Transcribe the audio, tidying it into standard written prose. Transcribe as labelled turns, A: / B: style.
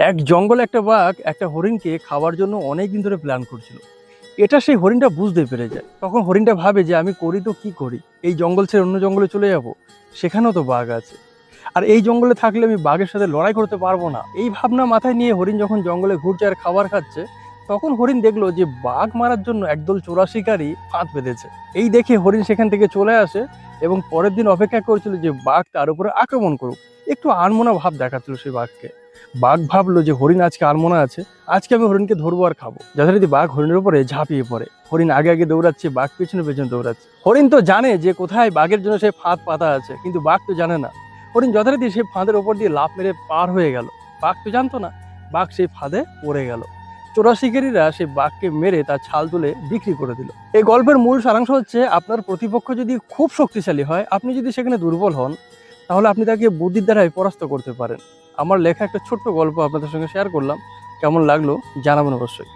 A: এক জঙ্গলে একটা বাঘ একটা হরিণকে খাওয়ার জন্য অনেক দিন ধরে প্ল্যান করছিল। এটা সেই হরিণটা বুঝতে পেরে যায়। তখন হরিণটা ভাবে যে আমি করি তো কি করি, এই জঙ্গল ছেড়ে অন্য জঙ্গলে চলে যাব, সেখানেও তো বাঘ আছে। আর এই জঙ্গলে থাকলে আমি বাঘের সাথে লড়াই করতে পারবো না। এই ভাবনা মাথায় নিয়ে হরিণ যখন জঙ্গলে ঘুরছে আর খাবার খাচ্ছে, তখন হরিণ দেখলো যে বাঘ মারার জন্য একদল চোরা শিকারী ফাঁদ বেঁধেছে। এই দেখে হরিণ সেখান থেকে চলে আসে এবং পরের দিন অপেক্ষা করছিল যে বাঘ তার উপরে আক্রমণ করুক। একটু আনমনা ভাব দেখাচ্ছিল সেই বাঘকে। বাঘ ভাবলো যে হরিণ আজকে আনমনা আছে, আজকে আমি হরিণকে ধরবো আর খাবো। যথারীতি বাঘ হরিণের উপরে ঝাঁপিয়ে পড়ে। হরিণ আগে আগে দৌড়াচ্ছে, বাঘ পেছনে পেছনে দৌড়াচ্ছে। হরিণ তো জানে যে কোথায় বাঘের জন্য সেই ফাঁদ পাতা আছে, কিন্তু বাঘ তো জানে না। হরিণ যথারীতি সেই ফাঁদের ওপর দিয়ে লাফ মেরে পার হয়ে গেল। বাঘ তো জানতো না, বাঘ সেই ফাঁদে পড়ে গেল। চোরা শিকারীরা সেই বাঘকে মেরে তার ছাল তুলে বিক্রি করে দিল। এই গল্পের মূল সারাংশ হচ্ছে, আপনার প্রতিপক্ষ যদি খুব শক্তিশালী হয়, আপনি যদি সেখানে দুর্বল হন, তাহলে আপনি তাকে বুদ্ধির দ্বারাই পরাস্ত করতে পারেন। আমার লেখা একটা ছোট্ট গল্প আপনাদের সঙ্গে শেয়ার করলাম। কেমন লাগলো জানাবেন অবশ্যই।